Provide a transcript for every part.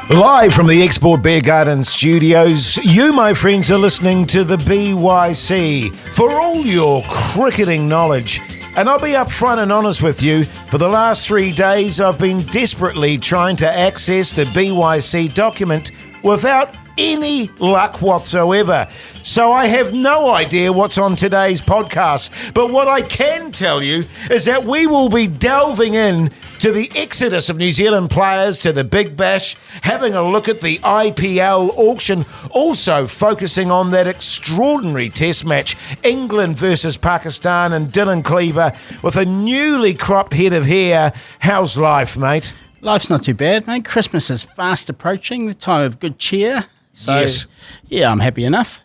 Live from the Export Beer Garden studios, you, my friends, are listening to the BYC for all your cricketing knowledge. And I'll be upfront and honest with you, for the last 3 days I've been desperately trying to access the BYC document without any luck whatsoever. So I have no idea what's on today's podcast. But what I can tell you is that we will be delving in to the exodus of New Zealand players to the Big Bash, having a look at the IPL auction, also focusing on that extraordinary test match, England versus Pakistan, and Dylan Cleaver with a newly cropped head of hair. How's life, mate? Life's not too bad, mate. Christmas is fast approaching, the time of good cheer. So, yes. Yeah, I'm happy enough.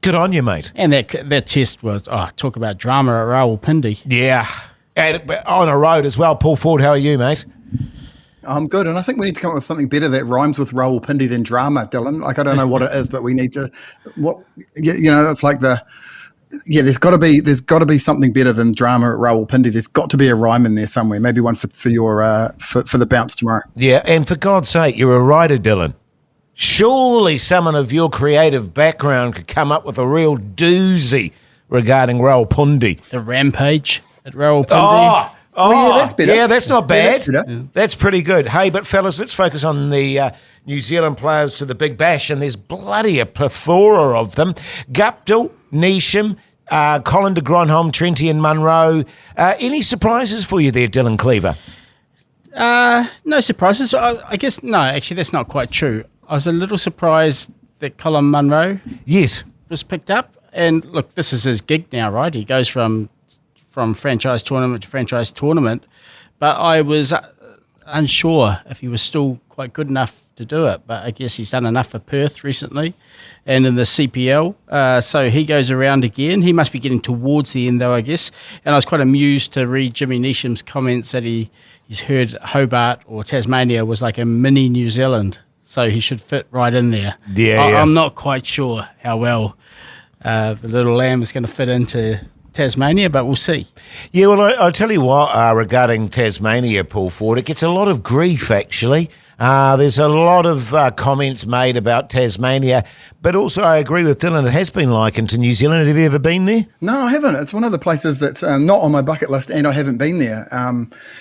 Good on you, mate. And that test was, talk about drama at Rawalpindi. Yeah. And on a road as well. Paul Ford, how are you, mate? I'm good, and I think we need to come up with something better that rhymes with Rawalpindi than drama, Dylan. Like, I don't know what it is, but we need to. It's like there's got to be something better than drama at Rawalpindi. There's got to be a rhyme in there somewhere. Maybe one for your for the bounce tomorrow. Yeah, and for God's sake, you're a writer, Dylan. Surely someone of your creative background could come up with a real doozy regarding Rawalpindi. The rampage at Rawalpindi. Oh, yeah, that's better. Yeah, that's not bad. Yeah, that's pretty good. Hey, but fellas, let's focus on the New Zealand players to the Big Bash, and there's bloody a plethora of them. Guptill, Neesham, Colin de Gronholm, Trenty and Munro. Any surprises for you there, Dylan Cleaver? No surprises. I guess, no, actually, that's not quite true. I was a little surprised that Colin Munro was picked up. And look, this is his gig now, right? He goes from franchise tournament to franchise tournament. But I was unsure if he was still quite good enough to do it. But I guess he's done enough for Perth recently and in the CPL. So he goes around again. He must be getting towards the end, though, I guess. And I was quite amused to read Jimmy Neesham's comments that he's heard Hobart or Tasmania was like a mini New Zealand. So he should fit right in there. Yeah, I'm not quite sure how well the little lamb is going to fit into Tasmania, but we'll see. Yeah, well, I'll tell you what, regarding Tasmania, Paul Ford, it gets a lot of grief, actually. There's a lot of comments made about Tasmania, but also I agree with Dylan, it has been likened to New Zealand. Have you ever been there? No, I haven't. It's one of the places that's not on my bucket list, and I haven't been there.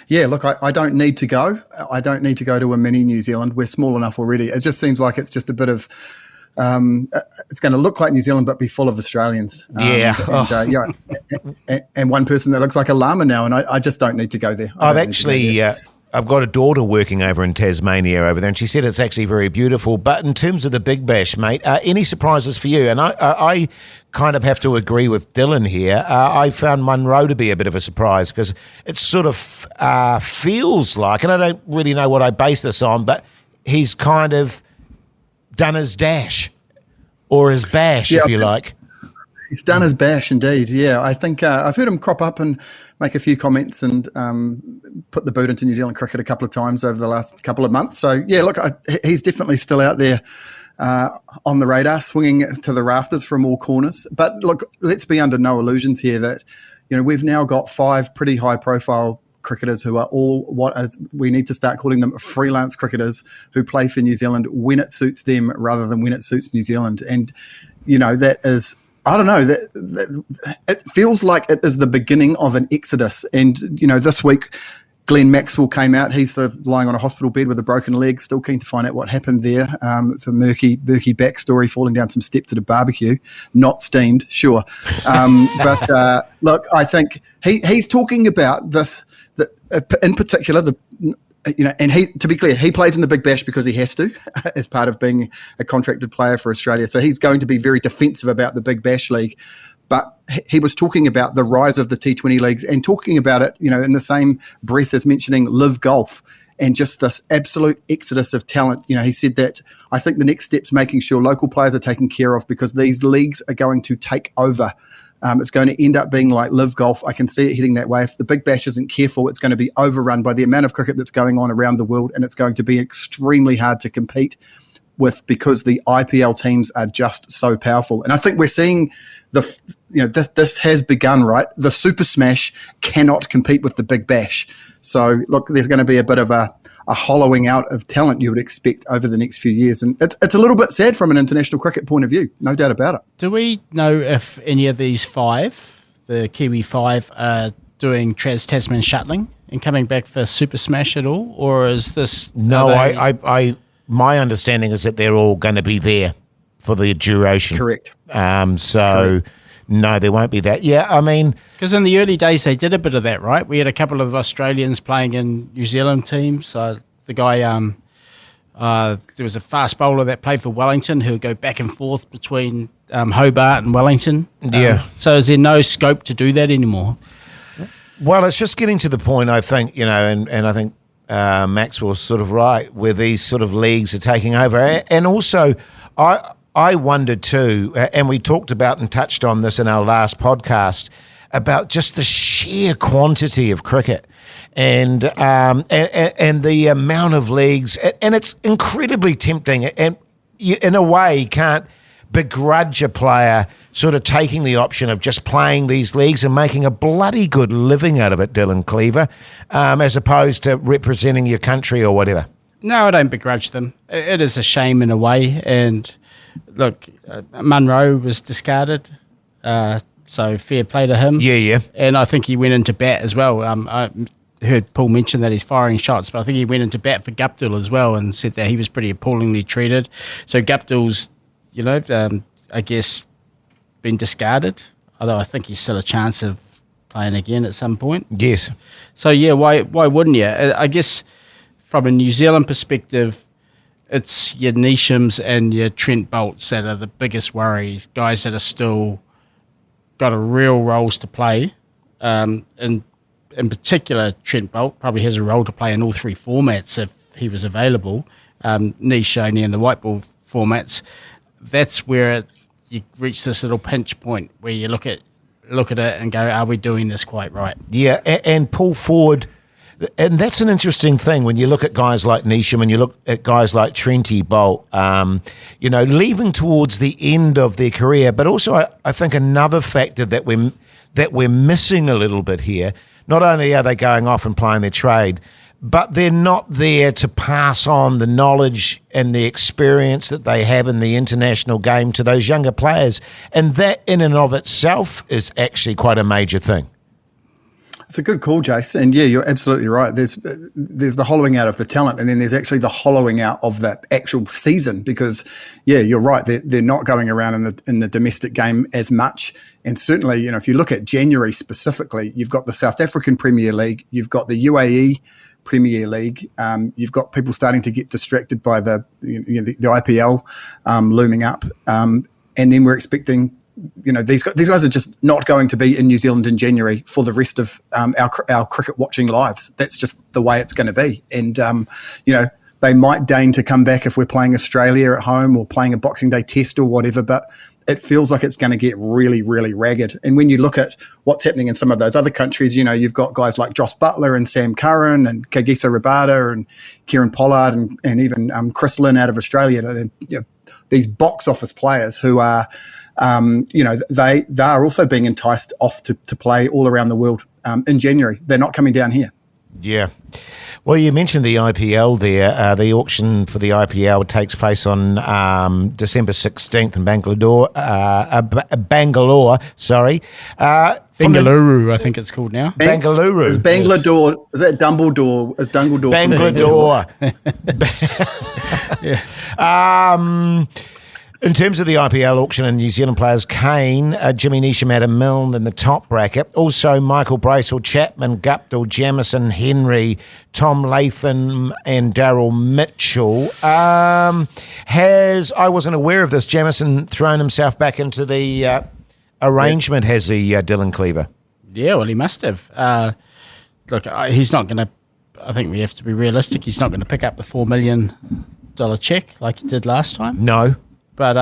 Look, I don't need to go. I don't need to go to a mini New Zealand. We're small enough already. It just seems like it's just a bit of... it's going to look like New Zealand, but be full of Australians. And one person that looks like a llama now, and I just don't need to go there. I've got a daughter working over in Tasmania over there, and she said it's actually very beautiful. But in terms of the Big Bash, mate, any surprises for you? And I kind of have to agree with Dylan here. I found Munro to be a bit of a surprise because it sort of feels like, and I don't really know what I base this on, but he's kind of done his dash or his bash, if you like. He's done his bash, indeed. Yeah, I think I've heard him crop up and make a few comments and put the boot into New Zealand cricket a couple of times over the last couple of months. So, yeah, look, he's definitely still out there on the radar, swinging to the rafters from all corners. But, look, let's be under no illusions here that, we've now got 5 pretty high-profile cricketers who are all we need to start calling them freelance cricketers who play for New Zealand when it suits them rather than when it suits New Zealand. And, that is... I don't know, that it feels like it is the beginning of an exodus. And, this week, Glenn Maxwell came out. He's sort of lying on a hospital bed with a broken leg, still keen to find out what happened there. It's a murky backstory, falling down some steps at a barbecue, not steamed, sure. But look, I think he's talking about this, in particular, and to be clear, he plays in the Big Bash because he has to, as part of being a contracted player for Australia. So he's going to be very defensive about the Big Bash League. But he was talking about the rise of the T20 leagues and talking about it, in the same breath as mentioning Live Golf and just this absolute exodus of talent. He said that I think the next step's making sure local players are taken care of because these leagues are going to take over. It's going to end up being like Live Golf. I can see it heading that way. If the Big Bash isn't careful, it's going to be overrun by the amount of cricket that's going on around the world, and it's going to be extremely hard to compete with because the IPL teams are just so powerful. And I think we're seeing this has begun, right? The Super Smash cannot compete with the Big Bash. So, look, there's going to be a bit of a hollowing out of talent you would expect over the next few years. And it's a little bit sad from an international cricket point of view, no doubt about it. Do we know if any of these five, the Kiwi five, are doing Tasman shuttling and coming back for Super Smash at all? Or is this... No, my understanding is that they're all going to be there for the duration. Correct. Correct. No, there won't be that. Yeah, I mean... Because in the early days, they did a bit of that, right? We had a couple of Australians playing in New Zealand teams. The guy, there was a fast bowler that played for Wellington who would go back and forth between Hobart and Wellington. Yeah. So is there no scope to do that anymore? Well, it's just getting to the point, I think, and I think Maxwell's sort of right, where these sort of leagues are taking over. And also, I wondered too, and we talked about and touched on this in our last podcast, about just the sheer quantity of cricket and the amount of leagues, and it's incredibly tempting. And you, in a way, can't begrudge a player sort of taking the option of just playing these leagues and making a bloody good living out of it, Dylan Cleaver, as opposed to representing your country or whatever. No, I don't begrudge them. It is a shame in a way, and look, Munro was discarded, so fair play to him. Yeah. And I think he went into bat as well. I heard Paul mention that he's firing shots, but I think he went into bat for Guptill as well and said that he was pretty appallingly treated. So Guptill's, I guess, been discarded, although I think he's still a chance of playing again at some point. Yes. So, yeah, why wouldn't you? I guess from a New Zealand perspective, it's your Neeshams and your Trent Bolts that are the biggest worries, guys that are still got a real roles to play. In particular, Trent Bolt probably has a role to play in all three formats if he was available. Niche only in the white ball formats. That's where you reach this little pinch point where you look at it and go, are we doing this quite right? Yeah, and pull forward. And that's an interesting thing when you look at guys like Neesham and you look at guys like Trenty Bolt, leaving towards the end of their career. But also, I think another factor that we're missing a little bit here. Not only are they going off and playing their trade, but they're not there to pass on the knowledge and the experience that they have in the international game to those younger players. And that in and of itself is actually quite a major thing. It's a good call, Jace. And yeah, you're absolutely right. There's the hollowing out of the talent, and then there's actually the hollowing out of that actual season because, yeah, you're right. They're not going around in the domestic game as much. And certainly, if you look at January specifically, you've got the South African Premier League, you've got the UAE Premier League, you've got people starting to get distracted by the IPL looming up, and then we're expecting. These guys are just not going to be in New Zealand in January for the rest of our cricket watching lives. That's just the way it's going to be. And, they might deign to come back if we're playing Australia at home or playing a Boxing Day test or whatever, but it feels like it's going to get really, really ragged. And when you look at what's happening in some of those other countries, you've got guys like Joss Butler and Sam Curran and Kagiso Rabada and Kieran Pollard and even Chris Lynn out of Australia. These box office players who are... they are also being enticed off to play all around the world in January. They're not coming down here. Yeah. Well, you mentioned the IPL there. The auction for the IPL takes place on December 16th in Bangalore. Bengaluru, I think it's called now. Bangalore. Is Bangalore? Is that Dumbledore? Is Dumbledore? Bangalore. Yeah. In terms of the IPL auction and New Zealand players, Kane, Jimmy Neesham, Adam Milne in the top bracket. Also Michael Bracewell, Chapman, Guptill, Jamieson, Henry, Tom Latham and Daryl Mitchell. I wasn't aware of this, Jamieson thrown himself back into the arrangement, has he, Dylan Cleaver? Yeah, well, he must have. Look, he's not going to, I think we have to be realistic, he's not going to pick up the $4 million check like he did last time. No. But,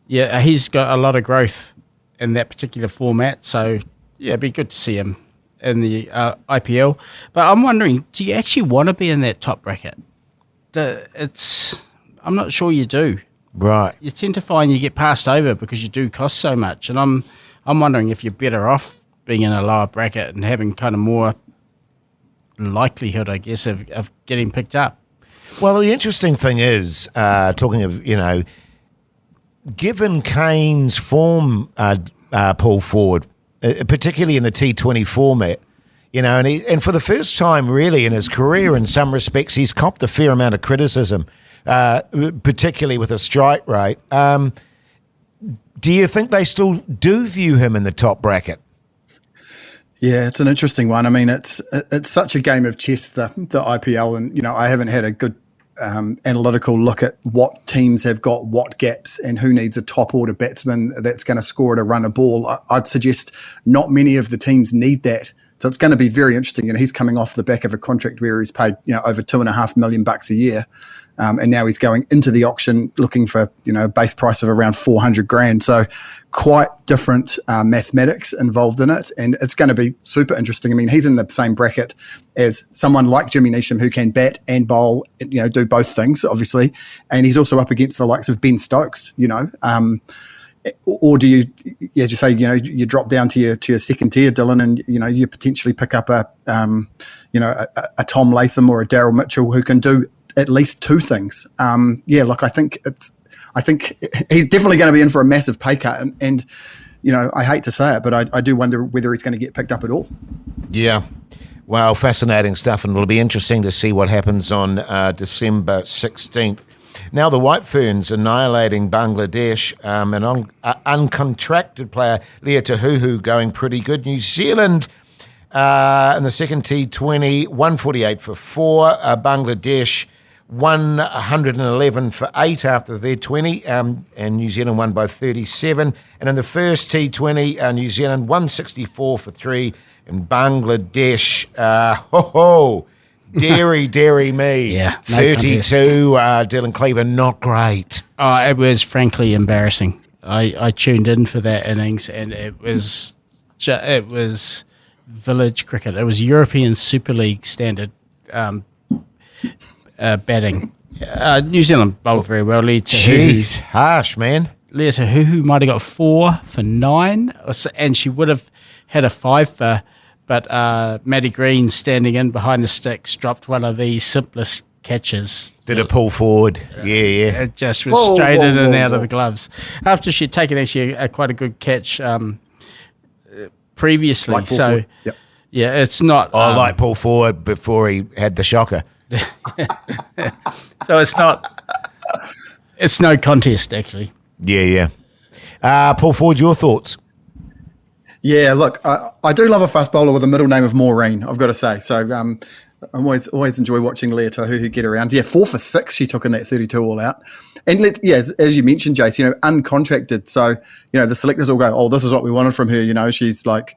he's got a lot of growth in that particular format. So, yeah, it'd be good to see him in the IPL. But I'm wondering, do you actually want to be in that top bracket? I'm not sure you do. Right. You tend to find you get passed over because you do cost so much. And I'm wondering if you're better off being in a lower bracket and having kind of more likelihood, I guess, of getting picked up. Well, the interesting thing is, talking of, given Kane's form, pull forward, particularly in the T20 format, and for the first time really in his career, in some respects, he's copped a fair amount of criticism, particularly with a strike rate. Do you think they still do view him in the top bracket? Yeah, it's an interesting one. I mean, it's such a game of chess, the IPL, and I haven't had a good analytical look at what teams have got what gaps and who needs a top order batsman that's going to score at a run of ball. I'd suggest not many of the teams need that. So it's going to be very interesting. He's coming off the back of a contract where he's paid over $2.5 million a year, and now he's going into the auction looking for a base price of around $400,000. So quite different mathematics involved in it, and it's going to be super interesting. I mean, he's in the same bracket as someone like Jimmy Neesham, who can bat and bowl, do both things, obviously, and he's also up against the likes of Ben Stokes, Or do you just say, you drop down to your second tier, Dylan, and you potentially pick up a Tom Latham or a Daryl Mitchell who can do at least two things. I think he's definitely going to be in for a massive pay cut, and I hate to say it, but I do wonder whether he's going to get picked up at all. Yeah. Well, fascinating stuff, and it'll be interesting to see what happens on December 16th. Now the White Ferns annihilating Bangladesh, an uncontracted player, Leah Tahuhu, going pretty good. New Zealand in the second T20, 148 for 4. Bangladesh 111 for 8 after their 20, and New Zealand won by 37. And in the first T20, New Zealand 164 for 3, and Bangladesh, Dairy me. Yeah. 32, Dylan Cleaver, not great. Oh, it was frankly embarrassing. I tuned in for that innings, and it was village cricket. It was European Super League standard batting. New Zealand bowled very well. Jeez, harsh, man. Leah Tahuhu might have got 4 for 9, and she would have had a 5 for... But Maddie Green, standing in behind the sticks, dropped one of the simplest catches. Did it pull forward? Yeah. It just was straight in and out of the gloves. After she'd taken actually quite a good catch previously. Like so, yep. Yeah, it's not... like pull forward before he had the shocker. So it's not... It's no contest, actually. Yeah. Pull forward, your thoughts? Yeah, look, I do love a fast bowler with a middle name of Maureen, I've got to say. So I always enjoy watching Leah Tahuhu get around. Yeah, 4 for 6 she took in that 32 all out. And as you mentioned, Jace, uncontracted. So, the selectors will go, oh, this is what we wanted from her. She's like,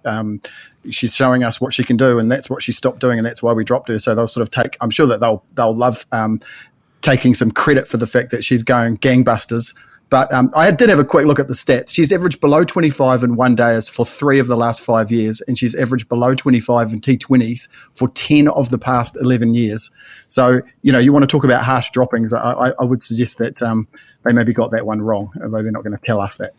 she's showing us what she can do, and that's what she stopped doing, and that's why we dropped her. So they'll sort of I'm sure that they'll love taking some credit for the fact that she's going gangbusters. But I did have a quick look at the stats. She's averaged below 25 in one days for 3 of the last 5 years, and she's averaged below 25 in T20s for 10 of the past 11 years. So, you want to talk about harsh droppings. I would suggest that they maybe got that one wrong, although they're not going to tell us that.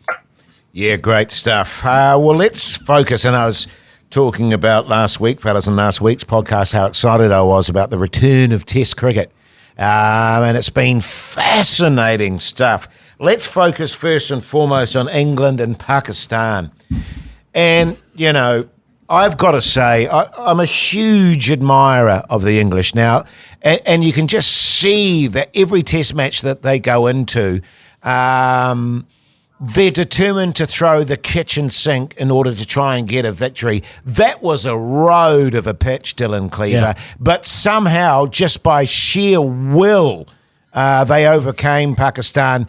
Yeah, great stuff. Well, let's focus. And I was talking about last week, fellas, in last week's podcast, how excited I was about the return of Test cricket. And it's been fascinating stuff. Let's focus first and foremost on England and Pakistan. And, I've got to say, I'm a huge admirer of the English now. And you can just see that every test match that they go into, they're determined to throw the kitchen sink in order to try and get a victory. That was a road of a pitch, Dylan Cleaver. Yeah. But somehow, just by sheer will, they overcame Pakistan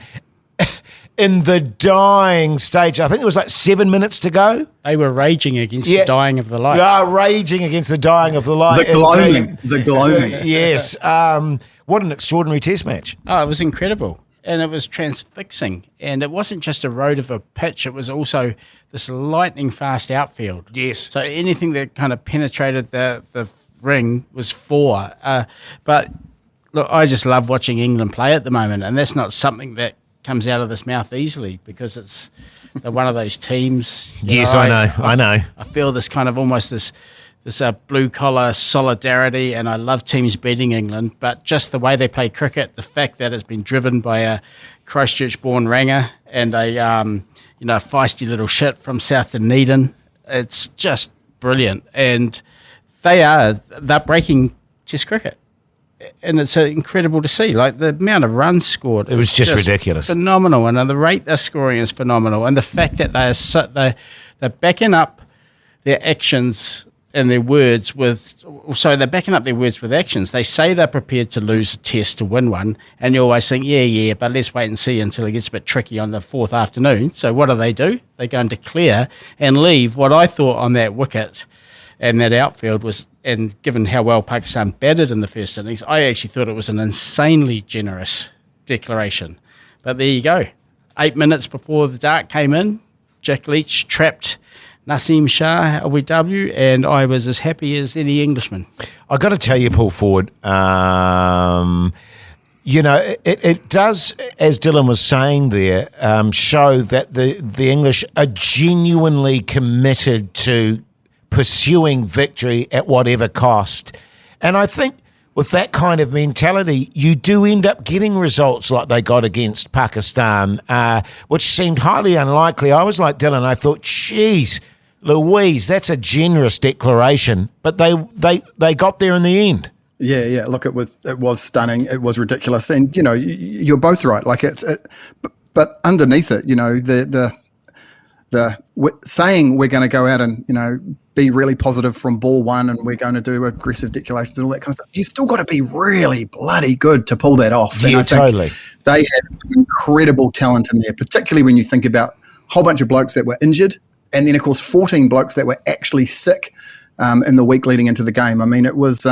in the dying stage. I think it was like 7 minutes to go. They were raging against the dying of the light. Raging against the dying of the light. The gloaming. Yes. What an extraordinary test match. Oh, it was incredible. And it was transfixing. And it wasn't just a road of a pitch. It was also this lightning fast outfield. Yes. So anything that kind of penetrated the ring was 4. But look, I just love watching England play at the moment. And that's not something that comes out of this mouth easily, because they're one of those teams. Yes, I know. I feel this kind of almost this There's a blue-collar solidarity, and I love teams beating England, but just the way they play cricket, the fact that it's been driven by a Christchurch-born ranger and a feisty little shit from South Dunedin, it's just brilliant. And they're breaking Test cricket. And it's incredible to see, like the amount of runs scored. It was just ridiculous, phenomenal, and the rate they're scoring is phenomenal. And the fact that they're backing up their actions and their words with, they're backing up their words with actions. They say they're prepared to lose a test to win one, and you always think, but let's wait and see until it gets a bit tricky on the fourth afternoon. So what do? They go and declare and leave what I thought on that wicket and that outfield was, and given how well Pakistan batted in the first innings, I actually thought it was an insanely generous declaration. But there you go. 8 minutes before the dark came in, Jack Leach trapped Naseem Shah, LBW, and I was as happy as any Englishman. I got to tell you, Paul Ford, it does, as Dylan was saying there, show that the English are genuinely committed to pursuing victory at whatever cost. And I think with that kind of mentality, you do end up getting results like they got against Pakistan, which seemed highly unlikely. I was like Dylan, I thought, geez, Louise, that's a generous declaration. But they got there in the end. Yeah. Look, it was stunning. It was ridiculous. And, you're both right. Like but underneath it, the saying we're going to go out and, be really positive from ball one and we're going to do aggressive declarations and all that kind of stuff. You still got to be really bloody good to pull that off. Yeah, and I think totally. They have incredible talent in there, particularly when you think about a whole bunch of blokes that were injured and then, of course, 14 blokes that were actually sick in the week leading into the game. I mean, it was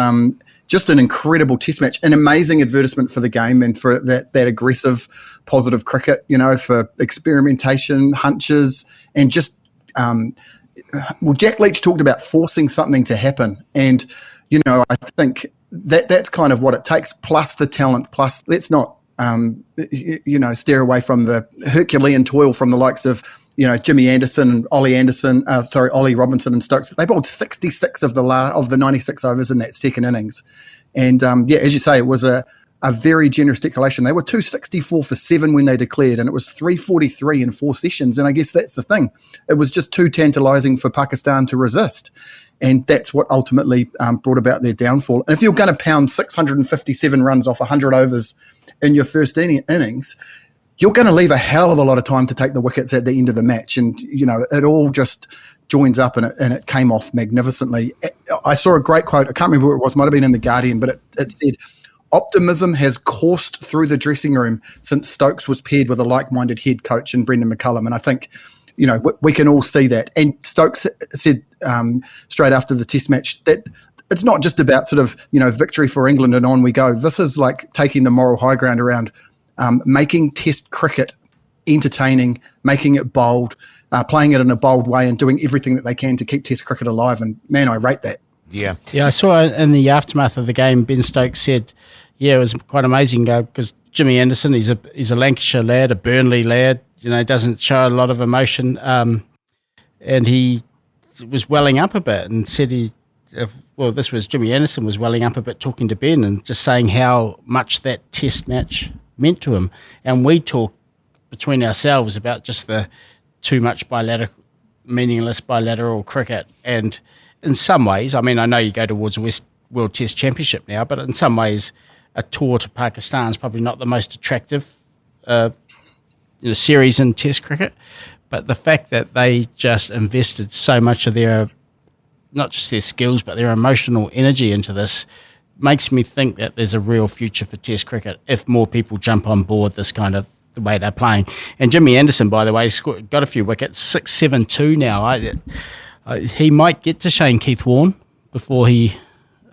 just an incredible test match, an amazing advertisement for the game and for that aggressive, positive cricket, for experimentation, hunches, and just Jack Leach talked about forcing something to happen. And, I think that's kind of what it takes, plus the talent, plus let's not, steer away from the Herculean toil from the likes of, Jimmy Anderson and Ollie Robinson and Stokes. They bowled 66 of the 96 overs in that second innings. And, as you say, it was a very generous declaration. They were 264 for 7 when they declared, and it was 343 in 4 sessions. And I guess that's the thing. It was just too tantalising for Pakistan to resist. And that's what ultimately brought about their downfall. And if you're going to pound 657 runs off 100 overs in your first innings, you're going to leave a hell of a lot of time to take the wickets at the end of the match. And, it all just joins up and it came off magnificently. I saw a great quote. I can't remember where it was. Might have been in The Guardian, but it said, "Optimism has coursed through the dressing room since Stokes was paired with a like-minded head coach in Brendan McCullum." And I think, we can all see that. And Stokes said straight after the test match that it's not just about sort of, victory for England and on we go. This is like taking the moral high ground around making test cricket entertaining, making it bold, playing it in a bold way and doing everything that they can to keep test cricket alive. And, man, I rate that. Yeah. Yeah, I saw in the aftermath of the game, Ben Stokes said, it was quite amazing because Jimmy Anderson, he's a Lancashire lad, a Burnley lad, doesn't show a lot of emotion. And he was welling up a bit and said this was Jimmy Anderson was welling up a bit talking to Ben and just saying how much that test match meant to him. And we talk between ourselves about just the too much meaningless bilateral cricket. And in some ways, I mean, I know you go towards a World Test Championship now, but in some ways, a tour to Pakistan is probably not the most attractive series in Test cricket. But the fact that they just invested so much of their, not just their skills, but their emotional energy into this makes me think that there's a real future for Test cricket if more people jump on board this kind of the way they're playing. And Jimmy Anderson, by the way, got a few wickets, 6-7-2 now. He might get to Shane Keith Warne before he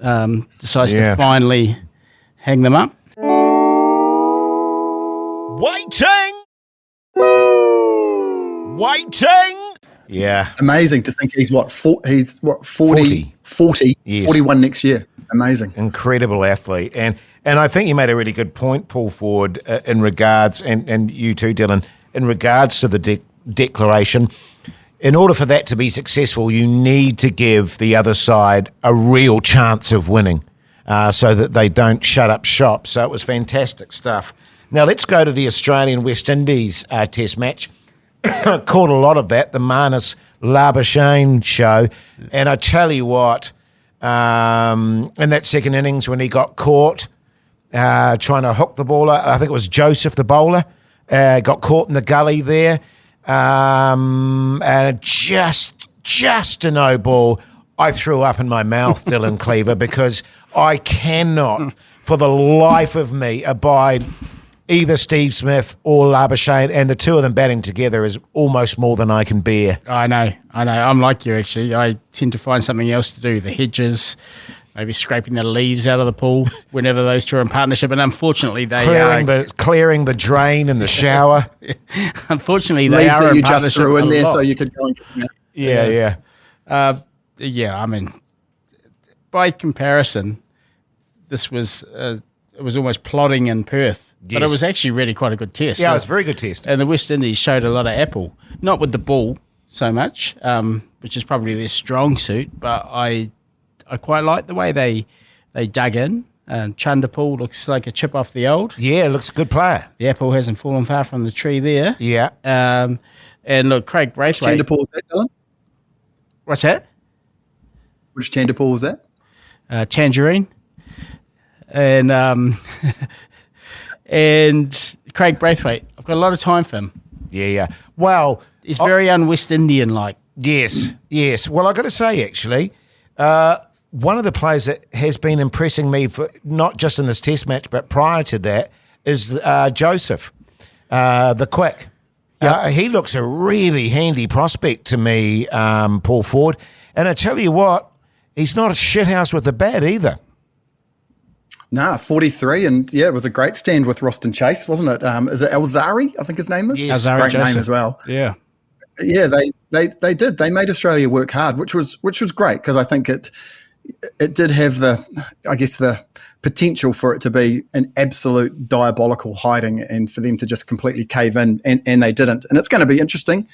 decides to finally hang them up. Waiting. Yeah. Amazing to think he's 40, yes. 41 next year. Amazing. Incredible athlete. And I think you made a really good point, Paul Ford, in regards, and you too, Dylan, in regards to the declaration. in order for that to be successful, you need to give the other side a real chance of winning so that they don't shut up shop. So it was fantastic stuff. Now let's go to the Australian-West Indies test match. Caught a lot of that, the Marnus Labuschagne show. And I tell you what, in that second innings when he got caught trying to hook the bowler, I think it was Joseph, the bowler, got caught in the gully there. And just a no ball. I threw up in my mouth, Dylan Cleaver, because I cannot, for the life of me, abide either Steve Smith or Labuschagne, and the two of them batting together is almost more than I can bear. I know. I'm like you, actually. I tend to find something else to do. The hedges, maybe scraping the leaves out of the pool whenever those two are in partnership. And unfortunately, they clearing the drain in the shower. Unfortunately, they are that in you partnership just threw in there lot. so you could go and get them out. Yeah. I mean, by comparison, this was it was almost plodding in Perth. Yes. But it was actually really quite a good test. Yeah, it was a very good test. And the West Indies showed a lot of apple, not with the ball so much, which is probably their strong suit, but I quite like the way they dug in. And Chanderpaul looks like a chip off the old. Yeah, looks a good player. The apple hasn't fallen far from the tree there. Yeah. And look, Craig Braithwaite. Which Chanderpaul was that, Dylan? What's that? Which Chanderpaul was that? Tangerine. And and Craig Braithwaite. I've got a lot of time for him. Yeah. Well, he's very un-West Indian-like. Yes. Well, I've got to say, actually, one of the players that has been impressing me, for not just in this test match, but prior to that, is Joseph, the quick. Yep. He looks a really handy prospect to me, Paul Ford. And I tell you what, he's not a shithouse with the bat either. 43, and it was a great stand with Roston Chase, wasn't it? Is it Alzari? I think his name is. Yes. Great Joseph. name as well. Yeah, they did. They made Australia work hard, which was great, because I think it did have the potential for it to be an absolute diabolical hiding, and for them to just completely cave in, and they didn't. And it's going to be interesting.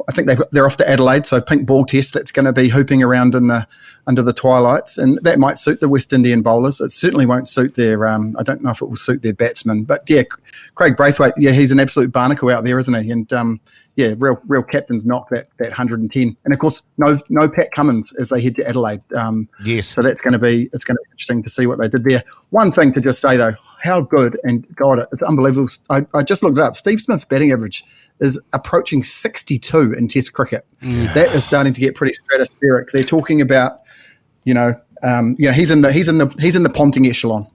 I think they're off to Adelaide, so pink ball test. That's going to be hooping around under the twilights, and that might suit the West Indian bowlers. It certainly won't suit their. I don't know if it will suit their batsmen, but Craig Braithwaite. He's an absolute barnacle out there, isn't he? And real captain's knock, that 110, and of course no Pat Cummins as they head to Adelaide. Yes. So it's going to be interesting to see what they did there. One thing to just say though, how good, and God, it's unbelievable. I just looked it up. Steve Smith's batting average is approaching 62 in Test cricket. That is starting to get pretty stratospheric. They're talking about, he's in the Ponting echelon.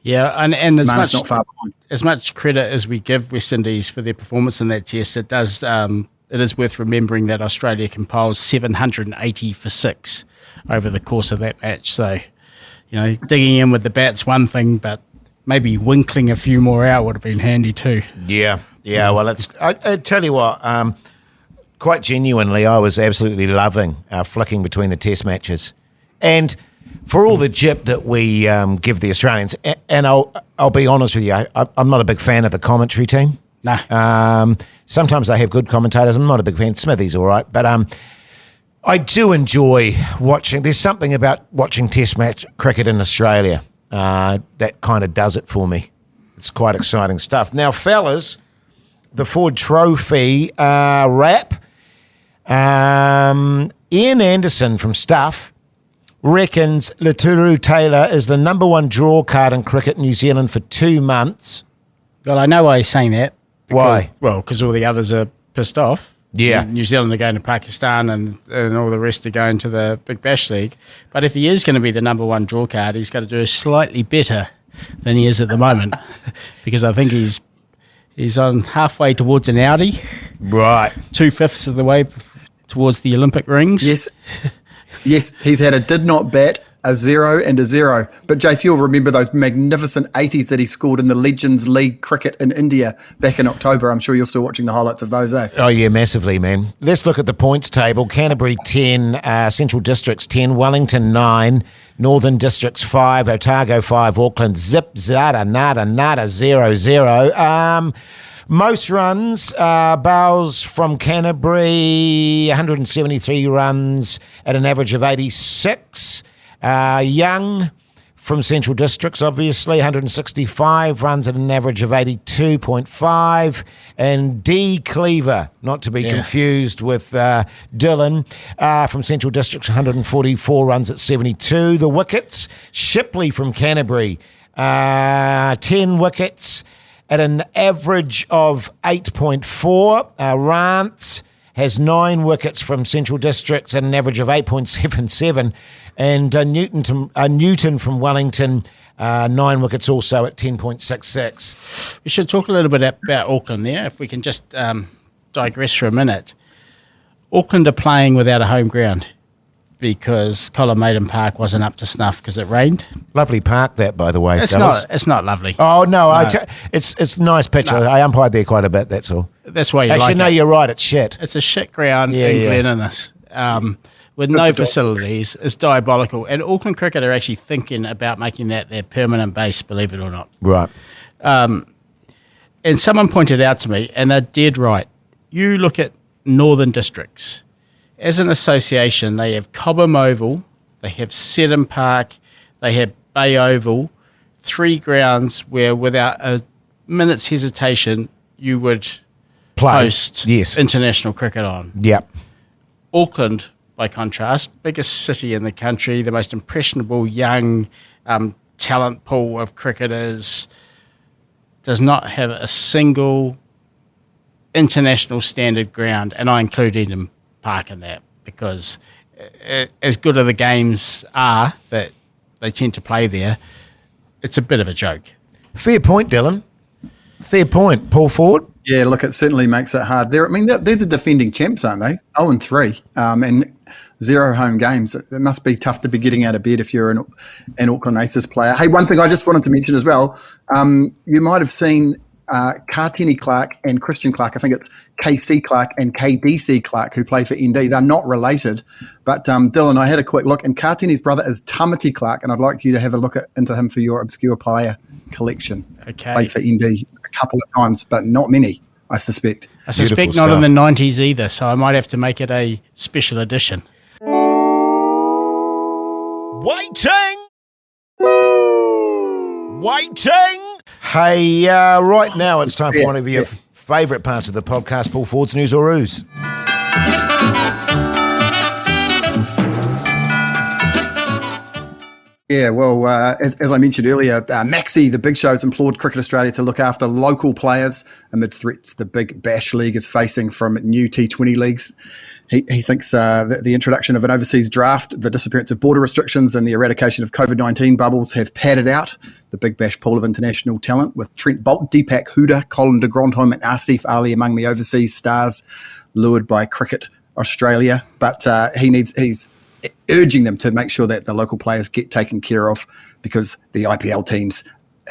Yeah, and as much not far behind. As much credit as we give West Indies for their performance in that test, it is worth remembering that Australia compiled 780 for 6 over the course of that match. So, digging in with the bat's one thing, but maybe winkling a few more out would have been handy too. Yeah. Well, I tell you what, quite genuinely, I was absolutely loving flicking between the test matches. And for all the jip that we give the Australians, and I'll be honest with you, I'm not a big fan of the commentary team. No. Sometimes they have good commentators. I'm not a big fan. Smithy's all right. But I do enjoy watching. There's something about watching test match cricket in Australia that kind of does it for me. It's quite exciting stuff. Now, fellas, the Ford Trophy wrap. Ian Anderson from Stuff reckons Laturu Taylor is the number one draw card in cricket in New Zealand for 2 months. Well, I know why he's saying that. Why? Well, because all the others are pissed off. Yeah. New Zealand are going to Pakistan and all the rest are going to the Big Bash League. But if he is going to be the number one draw card, he's got to do slightly better than he is at the moment, because I think he's on halfway towards an Audi. Right. 2/5 of the way towards the Olympic rings. Yes, he's had a did not bat, a 0 and a 0. But Jace, you'll remember those magnificent 80s that he scored in the Legends League cricket in India back in October. I'm sure you're still watching the highlights of those, eh? Oh, yeah, massively, man. Let's look at the points table. Canterbury 10, Central Districts 10, Wellington 9, Northern Districts 5, Otago 5, Auckland zip, zada, nada, 0, 0. Most runs, Bowles from Canterbury, 173 runs at an average of 86. Young from Central Districts, obviously, 165 runs at an average of 82.5. And D. Cleaver, not to be confused with Dylan, from Central Districts, 144 runs at 72. The wickets, Shipley from Canterbury, 10 wickets at an average of 8.4. Rance has 9 wickets from Central Districts at an average of 8.77. And Newton from Wellington, 9 wickets also at 10.66. We should talk a little bit about Auckland there, if we can just digress for a minute. Auckland are playing without a home ground because Colin Maiden Park wasn't up to snuff because it rained. Lovely park that, by the way. It's not lovely. Oh, no. It's a nice pitch. No. I umpired there quite a bit, that's all. That's why you Actually, like no, it. You're right. It's shit. It's a shit ground in Glen Innes. With no facilities. It's diabolical. And Auckland Cricket are actually thinking about making that their permanent base, believe it or not. Right. And someone pointed out to me, and they're dead right, you look at Northern Districts. As an association, they have Cobham Oval, they have Seddon Park, they have Bay Oval, 3 grounds where without a minute's hesitation you would host international cricket on. Yep. Auckland, by contrast, biggest city in the country, the most impressionable young talent pool of cricketers, does not have a single international standard ground, and I include Eden Park in that because as good as the games are that they tend to play there, it's a bit of a joke. Fair point, Dylan. Fair point. Paul Ford? Yeah, look, it certainly makes it hard. They're the defending champs, aren't they? 0-3, and 0 home games. It must be tough to be getting out of bed if you're an Auckland Aces player. Hey, one thing I just wanted to mention as well, you might have seen Kartini Clark and Christian Clark. I think it's KC Clark and KDC Clark who play for ND. They're not related, but Dylan, I had a quick look, and Kartini's brother is Tamati Clark, and I'd like you to have a look into him for your obscure player collection. Okay. Played for ND a couple of times, but not many, I suspect. I suspect not in the 90s either, so I might have to make it a special edition. Waiting! Hey, right now it's time for one of your favourite parts of the podcast, Paul Ford's News or Ruse. Yeah, well, as I mentioned earlier, Maxi, the Big Show, has implored Cricket Australia to look after local players amid threats the Big Bash League is facing from new T20 leagues. He thinks that the introduction of an overseas draft, the disappearance of border restrictions and the eradication of COVID-19 bubbles have padded out the Big Bash pool of international talent, with Trent Boult, Deepak Hooda, Colin de Grandhomme and Asif Ali among the overseas stars lured by Cricket Australia. But he's urging them to make sure that the local players get taken care of, because the IPL teams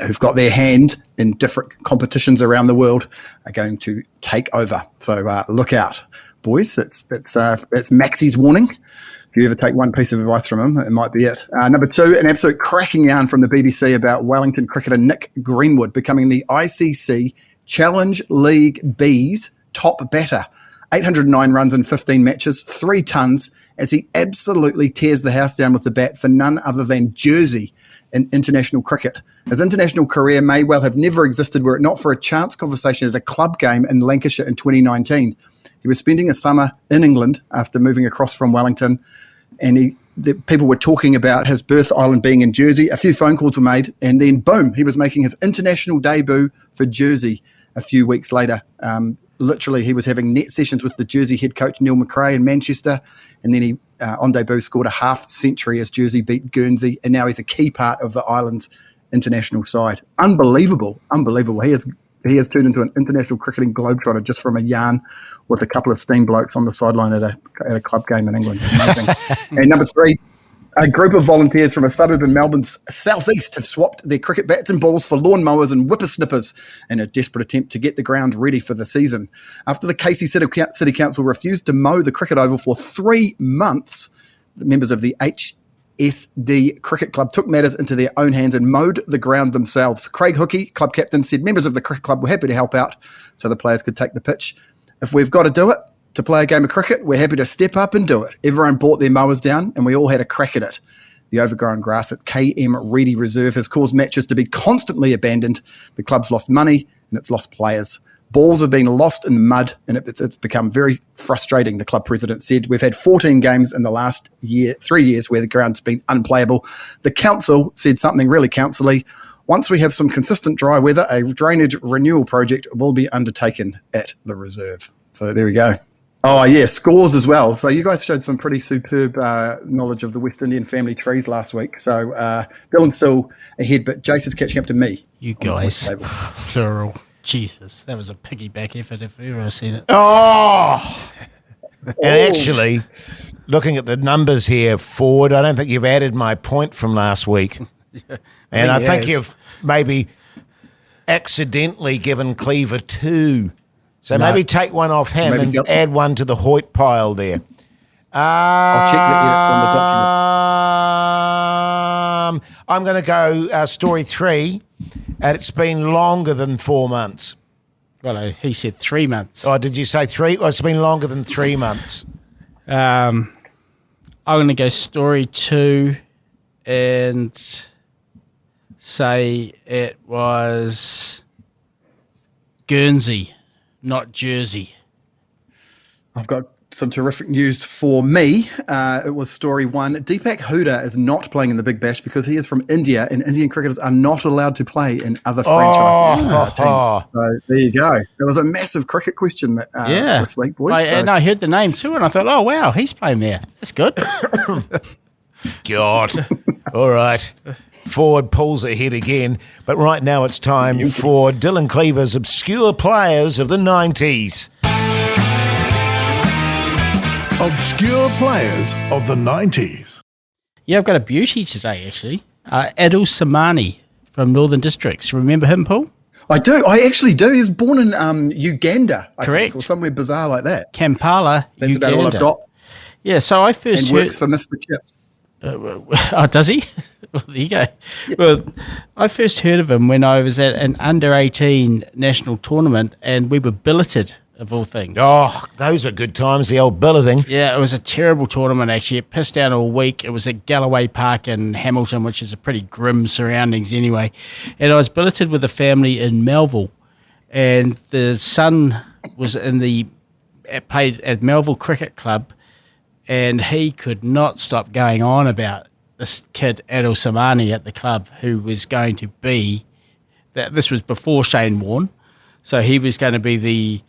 who've got their hand in different competitions around the world are going to take over. So look out, boys. It's Maxi's warning. If you ever take one piece of advice from him, it might be it. Number 2, an absolute cracking yarn from the BBC about Wellington cricketer Nick Greenwood becoming the ICC Challenge League B's top batter. 809 runs in 15 matches, 3 tons, as he absolutely tears the house down with the bat for none other than Jersey in international cricket. His international career may well have never existed were it not for a chance conversation at a club game in Lancashire in 2019. He was spending a summer in England after moving across from Wellington, and people were talking about his birth island being in Jersey. A few phone calls were made, and then boom, he was making his international debut for Jersey a few weeks later. Literally, he was having net sessions with the Jersey head coach Neil McRae in Manchester, and then he, on debut, scored a half century as Jersey beat Guernsey, and now he's a key part of the island's international side. Unbelievable. He has turned into an international cricketing globetrotter just from a yarn with a couple of steam blokes on the sideline at a club game in England. Amazing. And number 3, a group of volunteers from a suburb in Melbourne's southeast have swapped their cricket bats and balls for lawnmowers and whippersnippers in a desperate attempt to get the ground ready for the season. After the Casey City Council refused to mow the cricket oval for 3 months, the members of the BYSD Cricket Club took matters into their own hands and mowed the ground themselves. Craig Hookey, club captain, said members of the cricket club were happy to help out so the players could take the pitch. If we've got to do it to play a game of cricket, we're happy to step up and do it. Everyone brought their mowers down and we all had a crack at it. The overgrown grass at KM Reedy Reserve has caused matches to be constantly abandoned. The club's lost money and it's lost players. Balls have been lost in the mud and it's become very frustrating, the club president said. We've had 14 games in the last 3 years where the ground's been unplayable. The council said something really council-y. Once we have some consistent dry weather, a drainage renewal project will be undertaken at the reserve. So there we go. Oh, yeah, scores as well. So you guys showed some pretty superb knowledge of the West Indian family trees last week. So Dylan's still ahead, but Jason's catching up to me. You guys, plural. Jesus, that was a piggyback effort if ever I've seen it. Oh! And actually, looking at the numbers here, Ford, I don't think you've added my point from last week. And I think you've maybe accidentally given Cleaver 2. So maybe take one off him and add one to the Hoyte pile there. I'll check the edits on the document. I'm going to go story 3, and it's been longer than 4 months. Well, he said 3 months. Oh, did you say 3? Well, it's been longer than 3 months. I'm going to go story 2 and say it was Guernsey, not Jersey. I've got some terrific news for me. It was story 1. Deepak Hooda is not playing in the Big Bash because he is from India and Indian cricketers are not allowed to play in other franchises. So there you go. There was a massive cricket question this week, boys. And I heard the name too and I thought, oh, wow, he's playing there. That's good. God. All right. Ford pulls ahead again, but right now it's time for Dylan Cleaver's Obscure Players of the 90s. Obscure Players of the 90s. Yeah, I've got a beauty today, actually. Adil Samani from Northern Districts. Remember him, Paul? I do. I actually do. He was born in Uganda, I Correct. think, or somewhere bizarre like that. Kampala, That's Uganda. about all I've got. Yeah, so I first and works for Mr. Chips. Does he? Well, there you go. Yeah. Well, I first heard of him when I was at an under-18 national tournament and we were billeted, of all things. Oh, those were good times, the old billeting. Yeah, it was a terrible tournament, actually. It pissed down all week. It was at Galloway Park in Hamilton, which is a pretty grim surroundings anyway. And I was billeted with a family in Melville. And the son was played at Melville Cricket Club, and he could not stop going on about this kid, Adil Samani, at the club, who was going to be, this was before Shane Warne, so he was going to be the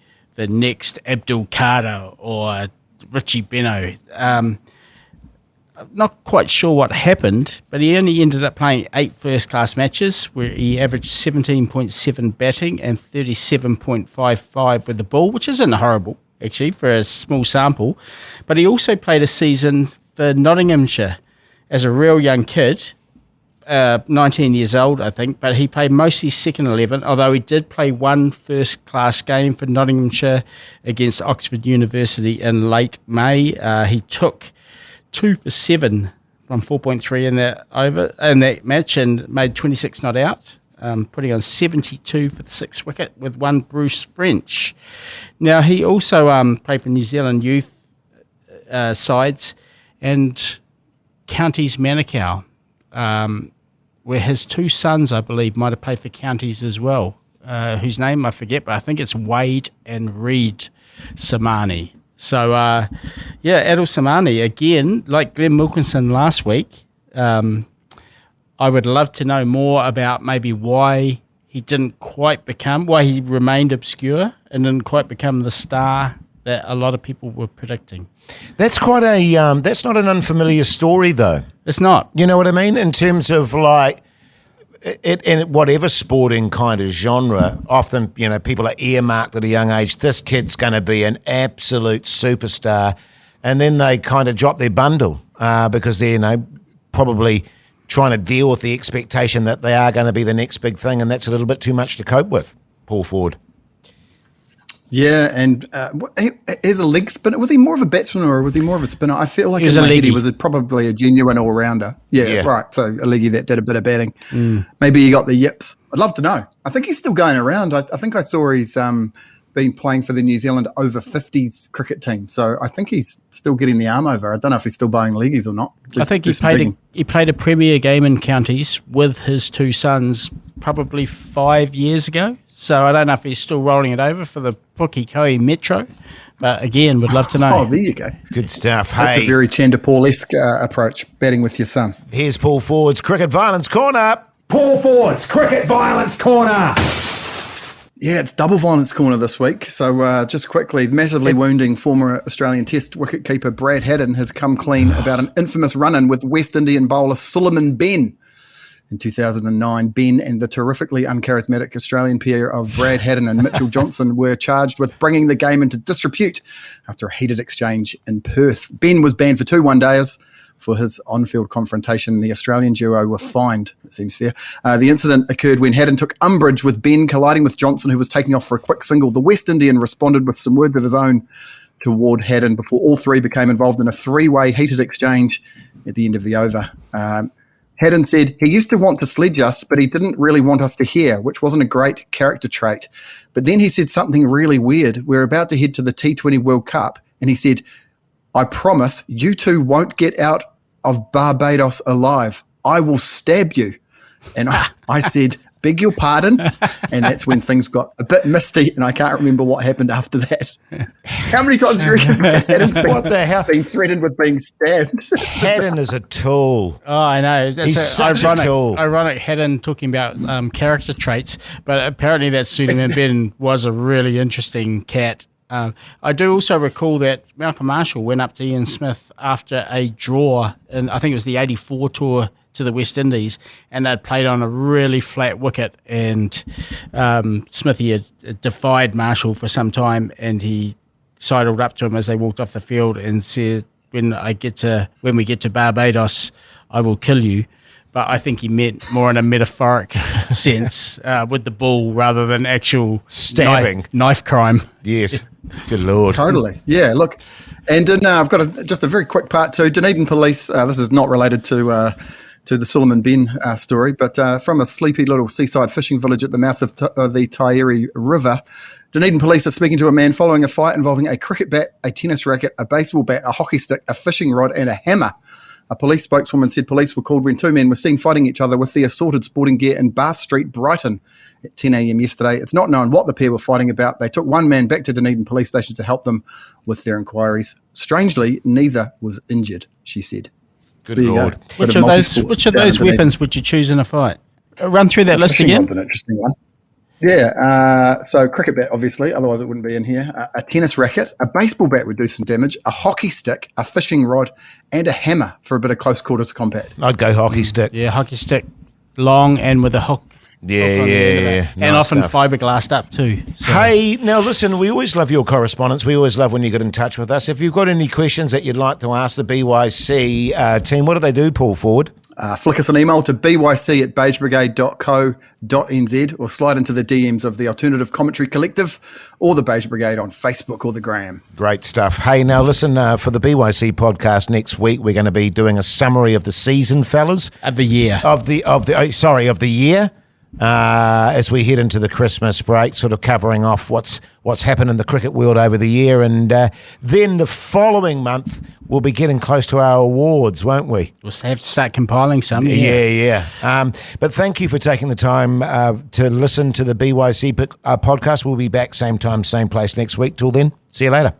next Abdul Kader or Richie Beno. I'm not quite sure what happened, but he only ended up playing 8 first-class matches where he averaged 17.7 batting and 37.55 with the ball, which isn't horrible, actually, for a small sample. But he also played a season for Nottinghamshire as a real young kid, 19 years old, I think, but he played mostly second 11, although he did play 1 first-class game for Nottinghamshire against Oxford University in late May. He took 2 for 7 from 4.3 in that match and made 26 not out, putting on 72 for the 6th wicket with 1 Bruce French. Now, he also played for New Zealand youth sides and Counties Manukau, where his 2 sons, I believe, might have played for Counties as well, whose name I forget, but I think it's Wade and Reed Samani. So, Adil Samani, again, like Glenn Wilkinson last week, I would love to know more about maybe why he remained obscure and didn't quite become the star that a lot of people were predicting. That's quite that's not an unfamiliar story, though. It's not. You know what I mean? In terms of like, in whatever sporting kind of genre, often, people are earmarked at a young age, this kid's going to be an absolute superstar. And then they kind of drop their bundle because they're, probably trying to deal with the expectation that they are going to be the next big thing. And that's a little bit too much to cope with, Paul Ford. Yeah, and he's a leg spinner. Was he more of a batsman or was he more of a spinner? I feel like he was probably a genuine all-rounder. Yeah, right. So a leggy that did a bit of batting. Maybe he got the yips. I'd love to know. I think he's still going around. I think I saw he's been playing for the New Zealand over 50s cricket team. So I think he's still getting the arm over. I don't know if he's still buying leggies or not. I think he played a premier game in counties with his two sons probably 5 years ago. So I don't know if he's still rolling it over for the Pukekohe Metro. But again, would love to know. Oh, there you go. Good stuff. That's a very Chanderpaul-esque approach, batting with your son. Here's Paul Ford's Cricket Violence Corner. Paul Ford's Cricket Violence Corner. Yeah, it's double violence corner this week. So just quickly, massively wounding former Australian Test wicketkeeper Brad Haddin has come clean about an infamous run-in with West Indian bowler Suleiman Ben. In 2009, Ben and the terrifically uncharismatic Australian pair of Brad Haddin and Mitchell Johnson were charged with bringing the game into disrepute after a heated exchange in Perth. Ben was banned for 2 one-dayers for his on-field confrontation. The Australian duo were fined. That seems fair. The incident occurred when Haddin took umbrage with Ben colliding with Johnson, who was taking off for a quick single. The West Indian responded with some words of his own toward Haddin before all three became involved in a 3-way heated exchange at the end of the over. Haddin said, he used to want to sledge us, but he didn't really want us to hear, which wasn't a great character trait. But then he said something really weird. We're about to head to the T20 World Cup. And he said, I promise you two won't get out of Barbados alive. I will stab you. And I said, beg your pardon. And that's when things got a bit misty, and I can't remember what happened after that. How many times do you reckon Haddin's been threatened with being stabbed? Haddin is a tool. Oh, I know. He's such a tool. Ironic Haddin talking about character traits, but apparently that Suleiman Ben was a really interesting cat. I do also recall that Malcolm Marshall went up to Ian Smith after a draw, and I think it was the 84 tour to the West Indies, and they'd played on a really flat wicket, and Smithy had defied Marshall for some time, and he sidled up to him as they walked off the field and said, when we get to Barbados, I will kill you. But I think he meant more in a metaphoric sense with the ball rather than actual stabbing knife crime. Yes. Good Lord. Totally. Yeah, look. And I've got just a very quick part too. Dunedin Police, this is not related to the Suleiman Ben story, but from a sleepy little seaside fishing village at the mouth of the Tairi River, Dunedin Police are speaking to a man following a fight involving a cricket bat, a tennis racket, a baseball bat, a hockey stick, a fishing rod and a hammer. A police spokeswoman said police were called when 2 men were seen fighting each other with the assorted sporting gear in Bath Street, Brighton at 10 a.m. yesterday. It's not known what the pair were fighting about. They took 1 man back to Dunedin Police Station to help them with their inquiries. Strangely, neither was injured, she said. Good Lord. Which of those weapons would you choose in a fight? Run through that list again. That's an interesting one. Yeah, so cricket bat, obviously, otherwise it wouldn't be in here. A tennis racket, a baseball bat would do some damage, a hockey stick, a fishing rod, and a hammer for a bit of close quarters combat. I'd go hockey stick. Yeah, hockey stick, long and with a hook. Yeah. And nice often stuff. fiberglassed up too. So. Hey, now listen, we always love your correspondence. We always love when you get in touch with us. If you've got any questions that you'd like to ask the BYC team, what do they do, Paul Ford? Flick us an email to byc@beigebrigade.co.nz or slide into the DMs of the Alternative Commentary Collective or the Beige Brigade on Facebook or the Gram. Great stuff. Hey, now listen, for the BYC podcast next week, we're going to be doing a summary of the season, fellas. Of the year. Of the year. As we head into the Christmas break, sort of covering off what's happened in the cricket world over the year, and then the following month we'll be getting close to our awards, won't we? We'll have to start compiling some. Yeah. But thank you for taking the time to listen to the BYC podcast. We'll be back same time, same place next week. Till then, see you later.